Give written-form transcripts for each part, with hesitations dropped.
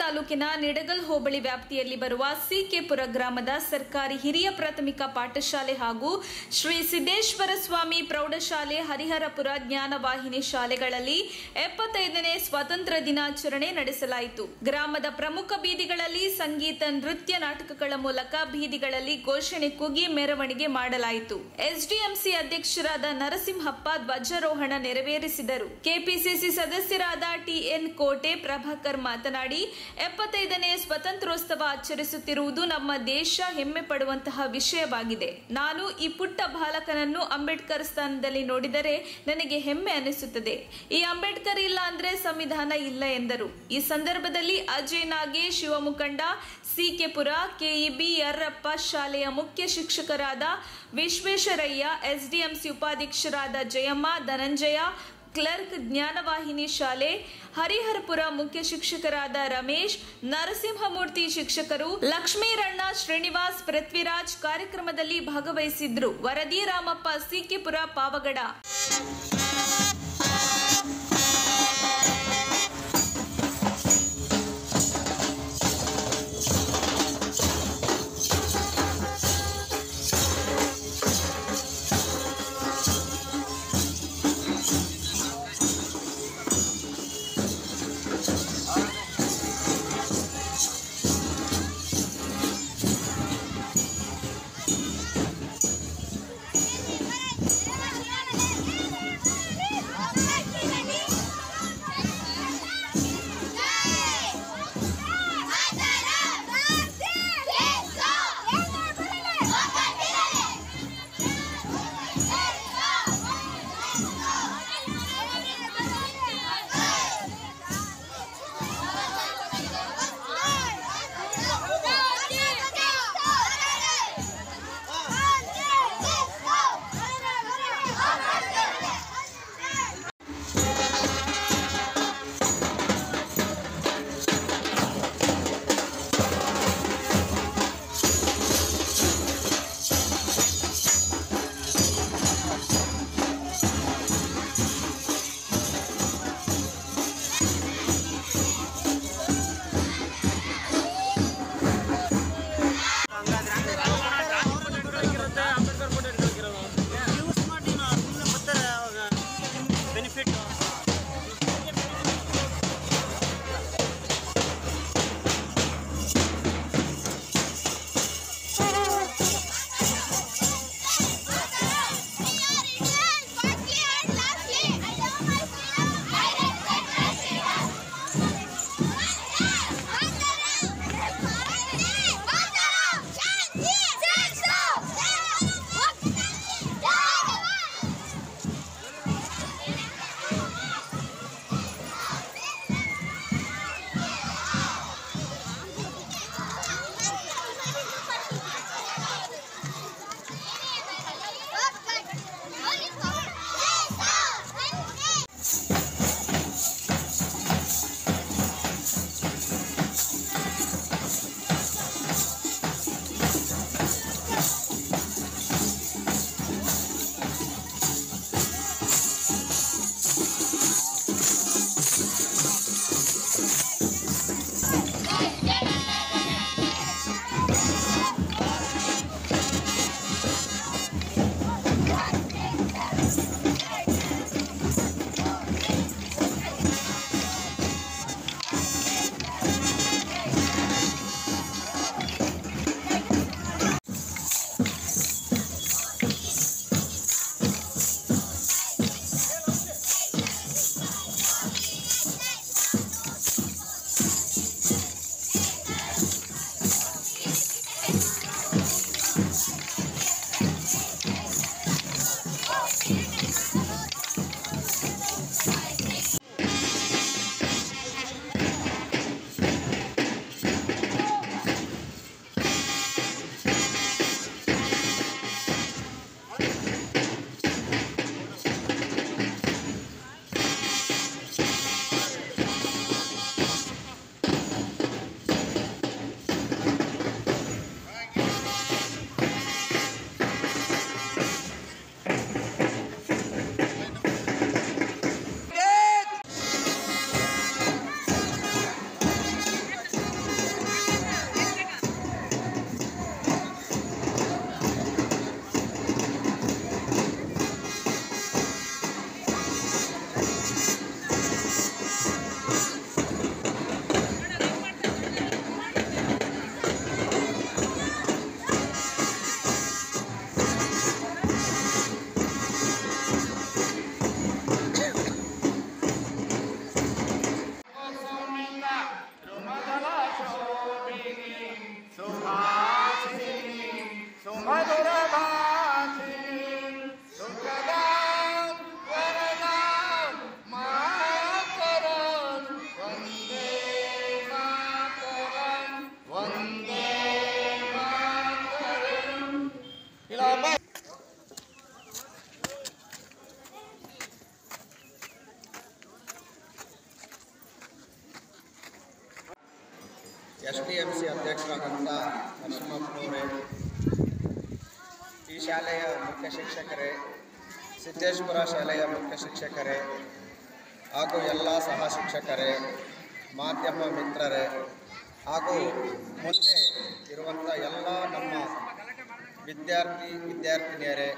ತಾಲೂಕಿನ ನಿಡಗಲ್ ಹೋಬಳಿ ವ್ಯಾಪ್ತಿಯಲ್ಲಿ ಬರುವ ಸಿಕೆಪುರ ಗ್ರಾಮದ ಸರ್ಕಾರಿ ಹಿರಿಯ ಪ್ರಾಥಮಿಕ ಪಾಠಶಾಲೆ ಹಾಗೂ ಶ್ರೀ ಸಿದ್ದೇಶ್ವರ ಸ್ವಾಮಿ ಪ್ರೌಢಶಾಲೆ ಹರಿಹರಪುರ ಜ್ಞಾನವಾಹಿನಿ ಶಾಲೆಗಳಲ್ಲಿ 75ನೇ ಸ್ವಾತಂತ್ರ್ಯ ದಿನಾಚರಣೆ ನಡೆಸಲಾಯಿತು. ಗ್ರಾಮದ ಪ್ರಮುಖ ಬೀದಿಗಳಲ್ಲಿ ಸಂಗೀತ, ನೃತ್ಯ, ನಾಟಕಗಳ ಮೂಲಕ ಬೀದಿಗಳಲ್ಲಿ ಘೋಷಣೆ ಕೂಗಿ ಮೆರವಣಿಗೆ ಮಾಡಲಾಯಿತು. ಎಸ್ಡಿಎಂಸಿ ಅಧ್ಯಕ್ಷರಾದ ನರಸಿಂಹಪ್ಪ ಧ್ವಜಾರೋಹಣ ನೆರವೇರಿಸಿದರು. ಕೆಪಿಸಿಸಿ ಸದಸ್ಯರಾದ ಟಿಎನ್ ಕೋಟೆ ಪ್ರಭಾಕರ್ ಮಾತನಾಡಿ 75ನೇ ಸ್ವಾತಂತ್ರ್ಯೋತ್ಸವ ಆಚರಿಸುತ್ತಿರುವುದು ನಮ್ಮ ದೇಶ ಹೆಮ್ಮೆ ಪಡುವಂತಹ ವಿಷಯವಾಗಿದೆ. ನಾನು ಈ ಪುಟ್ಟ ಬಾಲಕನನ್ನು ಅಂಬೇಡ್ಕರ್ ಸ್ಥಾನದಲ್ಲಿ ನೋಡಿದರೆ ನನಗೆ ಹೆಮ್ಮೆ ಅನಿಸುತ್ತದೆ. ಈ ಅಂಬೇಡ್ಕರ್ ಇಲ್ಲ ಅಂದ್ರೆ ಸಂವಿಧಾನ ಇಲ್ಲ ಎಂದರು. ಈ ಸಂದರ್ಭದಲ್ಲಿ ಅಜಯ್ ನಾಗೇಶ್, ಯುವ ಮುಖಂಡ ಸಿಕೆಪುರ, ಕೆಇಬಿ ಯರ್ರಪ್ಪ, ಶಾಲೆಯ ಮುಖ್ಯ ಶಿಕ್ಷಕರಾದ ವಿಶ್ವೇಶ್ವರಯ್ಯ, ಎಸ್ಡಿಎಂಸಿ ಉಪಾಧ್ಯಕ್ಷರಾದ ಜಯಮ್ಮ, ಧನಂಜಯ, ಕ್ಲರ್ಕ್, ಜ್ಞಾನವಾಹಿನಿ ಶಾಲೆ ಹರಿಹರಪುರ ಮುಖ್ಯ ಶಿಕ್ಷಕರಾದ ರಮೇಶ್, ನರಸಿಂಹಮೂರ್ತಿ ಶಿಕ್ಷಕರು, ಲಕ್ಷ್ಮೀರಣ್ಣ, ಶ್ರೀನಿವಾಸ್, ಪೃಥ್ವಿರಾಜ್ ಕಾರ್ಯಕ್ರಮದಲ್ಲಿ ಭಾಗವಹಿಸಿದ್ರು. ವರದಿ ರಾಮಪ್ಪ, ಸಿಕೆಪುರ, ಪಾವಗಡ. SDMC ಅಧ್ಯಕ್ಷರಾದಂಥ ನರಸಿಂಹಪ್ಪನವರೇ, ಈ ಶಾಲೆಯ ಮುಖ್ಯ ಶಿಕ್ಷಕರೇ, ಸಿದ್ದೇಶ್ವರ ಶಾಲೆಯ ಮುಖ್ಯ ಶಿಕ್ಷಕರೇ ಹಾಗೂ ಎಲ್ಲ ಸಹ ಶಿಕ್ಷಕರೇ, ಮಾಧ್ಯಮ ಮಿತ್ರರೇ ಹಾಗೂ ಮುಂದೆ ಇರುವಂಥ ಎಲ್ಲ ನಮ್ಮ ವಿದ್ಯಾರ್ಥಿನಿಯರೇ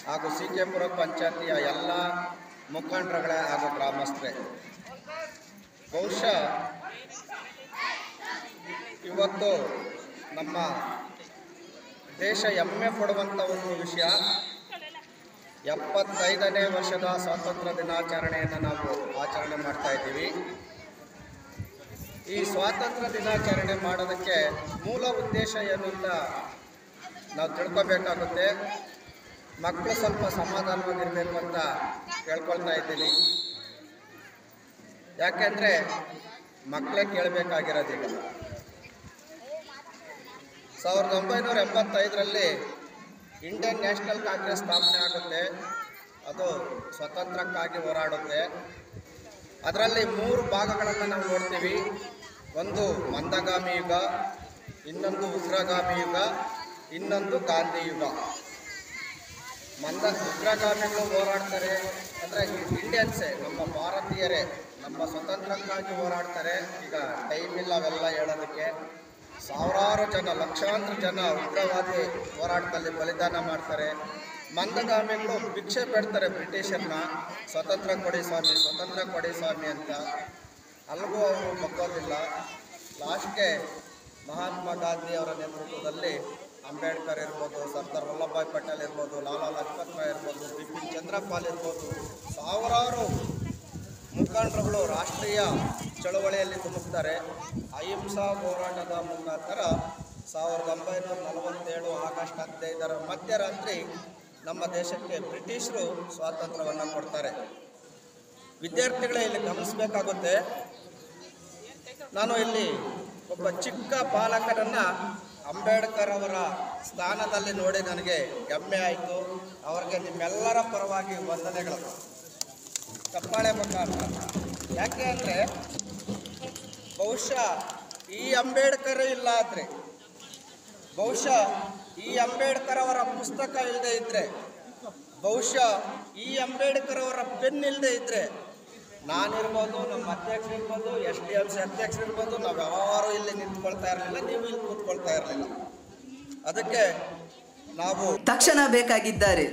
ಹಾಗೂ ಸಿಕೆಪುರ ಪಂಚಾಯತಿಯ ಎಲ್ಲ ಮುಖಂಡರುಗಳೇ ಹಾಗೂ ಗ್ರಾಮಸ್ಥರೇ, ಬಹುಶಃ ಇವತ್ತು ನಮ್ಮ ದೇಶ ಹೆಮ್ಮೆ ಪಡುವಂಥ ಒಂದು ವಿಷಯ, 75ನೇ ವರ್ಷದ ಸ್ವಾತಂತ್ರ್ಯ ದಿನಾಚರಣೆಯನ್ನು ನಾವು ಆಚರಣೆ ಮಾಡ್ತಾ ಇದ್ದೀವಿ. ಈ ಸ್ವಾತಂತ್ರ್ಯ ದಿನಾಚರಣೆ ಮಾಡೋದಕ್ಕೆ ಮೂಲ ಉದ್ದೇಶ ಏನು ಅಂತ ನಾವು ತಿಳ್ಕೊಬೇಕಾಗುತ್ತೆ. ಮಕ್ಕಳು ಸ್ವಲ್ಪ ಸಮಾಧಾನವಾಗಿರಬೇಕು ಅಂತ ಕೇಳ್ಕೊಳ್ತಾ ಇದ್ದೀನಿ. ಯಾಕೆಂದರೆ ಮಕ್ಕಳೇ ಕೇಳಬೇಕಾಗಿರೋದೀಗ. 1975ರಲ್ಲಿ ಇಂಡಿಯನ್ ನ್ಯಾಷನಲ್ ಕಾಂಗ್ರೆಸ್ ಸ್ಥಾಪನೆ ಆಗುತ್ತೆ. ಅದು ಸ್ವತಂತ್ರಕ್ಕಾಗಿ ಹೋರಾಡುತ್ತೆ. ಅದರಲ್ಲಿ 3 ಭಾಗಗಳನ್ನು ನಾವು ನೋಡ್ತೀವಿ. ಒಂದು ಮಂದಗಾಮಿ ಯುಗ, ಇನ್ನೊಂದು ಉಗ್ರಗಾಮಿ ಯುಗ, ಇನ್ನೊಂದು ಗಾಂಧಿ ಯುಗ. ಉಗ್ರಗಾಮಿಗಳು ಹೋರಾಡ್ತಾರೆ ಅಂದರೆ ಇಂಡಿಯನ್ಸೇ, ನಮ್ಮ ಭಾರತೀಯರೇ ನಮ್ಮ ಸ್ವತಂತ್ರಕ್ಕಾಗಿ ಹೋರಾಡ್ತಾರೆ. ಈಗ ಟೈಮ್ ಇಲ್ಲ ಅವೆಲ್ಲ ಹೇಳೋದಕ್ಕೆ. ಸಾವಿರಾರು ಜನ, ಲಕ್ಷಾಂತರ ಜನ ಉಗ್ರವಾದಿ ಹೋರಾಟದಲ್ಲಿ ಬಲಿದಾನ ಮಾಡ್ತಾರೆ. ಮಂದಗಾಮಿಗಳು ಭಿಕ್ಷೆ ಬೇಡ್ತಾರೆ ಬ್ರಿಟಿಷರ್ನ, ಸ್ವತಂತ್ರ ಕೊಡಿ ಸ್ವಾಮಿ, ಸ್ವತಂತ್ರ ಕೊಡಿ ಸ್ವಾಮಿ ಅಂತ. ಅಲ್ಲಿಗೂ ಅವರು ಬಗ್ಗೋದಿಲ್ಲ. ಲಾಸ್ಟ್ಗೆ ಮಹಾತ್ಮ ಗಾಂಧಿ ಅವರ ನೇತೃತ್ವದಲ್ಲಿ ಅಂಬೇಡ್ಕರ್ ಇರ್ಬೋದು, ಸರ್ದಾರ್ ವಲ್ಲಭಭಾಯ್ ಪಟೇಲ್ ಇರ್ಬೋದು, ಲಾಲಾ ಲಜಪತ್ ರಾಯ್ ಇರ್ಬೋದು, ಬಿಪಿನ್ ಚಂದ್ರಪಾಲ್ ಇರ್ಬೋದು, ಸಾವಿರಾರು ಮುಖಂಡರುಗಳು ರಾಷ್ಟ್ರೀಯ ಚಳವಳಿಯಲ್ಲಿ ತುಮುಕ್ತಾರೆ. ಅಹಿಂಸಾ ಹೋರಾಟದ ಮುಖಾಂತರ 1947 ಆಗಸ್ಟ್ 15ರ ಮಧ್ಯರಾತ್ರಿ ನಮ್ಮ ದೇಶಕ್ಕೆ ಬ್ರಿಟಿಷರು ಸ್ವಾತಂತ್ರ್ಯವನ್ನು ಕೊಡ್ತಾರೆ. ವಿದ್ಯಾರ್ಥಿಗಳೇ ಇಲ್ಲಿ ಗಮನಿಸಬೇಕಾಗುತ್ತೆ. ನಾನು ಇಲ್ಲಿ ಒಬ್ಬ ಚಿಕ್ಕ ಬಾಲಕನನ್ನು ಅಂಬೇಡ್ಕರ್ ಅವರ ಸ್ಥಾನದಲ್ಲಿ ನೋಡಿ ನನಗೆ ಹೆಮ್ಮೆ ಆಯಿತು. ಅವರಿಗೆ ನಿಮ್ಮೆಲ್ಲರ ಪರವಾಗಿ ವಂದನೆಗಳು, ಚಪ್ಪಾಳೆ ಮುಖಾಂತರ. ಯಾಕೆ ಅಂದರೆ ಬಹುಶಃ ಈ ಅಂಬೇಡ್ಕರ್ ಇಲ್ಲ ಆದರೆ, ಬಹುಶಃ ಈ ಅಂಬೇಡ್ಕರ್ ಅವರ ಪುಸ್ತಕ ಇಲ್ಲದೆ ಇದ್ದರೆ, ಬಹುಶಃ ಈ ಅಂಬೇಡ್ಕರ್ ಅವರ ಪೆನ್ ಇಲ್ಲದೆ ಇದ್ದರೆ ನಾನಿರ್ಬೋದು, ನಮ್ಮ ಅಧ್ಯಕ್ಷರಿರ್ಬೋದು, SDMC ಅಧ್ಯಕ್ಷರಿರ್ಬೋದು, ನಾವು ಯಾರು ಇಲ್ಲಿ ನಿಂತ್ಕೊಳ್ತಾ ಇರಲಿಲ್ಲ, ನೀವು ಇಲ್ಲಿ ಕೂತ್ಕೊಳ್ತಾ ಇರಲಿಲ್ಲ. ಅದಕ್ಕೆ ನಾವು ತಕ್ಷಣ ಬೇಕಾಗಿದ್ದಾರೆ.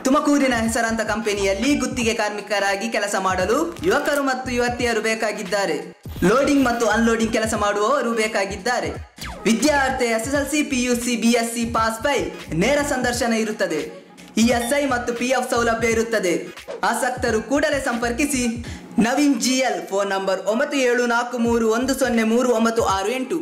ತುಮಕೂರಿನ ಹೆಸರಾಂತ ಕಂಪನಿಯಲ್ಲಿ ಗುತ್ತಿಗೆ ಕಾರ್ಮಿಕರಾಗಿ ಕೆಲಸ ಮಾಡಲು ಯುವಕರು ಮತ್ತು ಯುವತಿಯರು ಬೇಕಾಗಿದ್ದಾರೆ. ಲೋಡಿಂಗ್ ಮತ್ತು ಅನ್ಲೋಡಿಂಗ್ ಕೆಲಸ ಮಾಡುವವರು ಬೇಕಾಗಿದ್ದಾರೆ. ವಿದ್ಯಾರ್ಥಿ SSLC, PUC, BSc pass file, ನೇರ ಸಂದರ್ಶನ ಇರುತ್ತದೆ. ESI ಮತ್ತು PF ಸೌಲಭ್ಯ ಇರುತ್ತದೆ. ಆಸಕ್ತರು ಕೂಡಲೇ ಸಂಪರ್ಕಿಸಿ. Naveen GL, phone number 9743103968.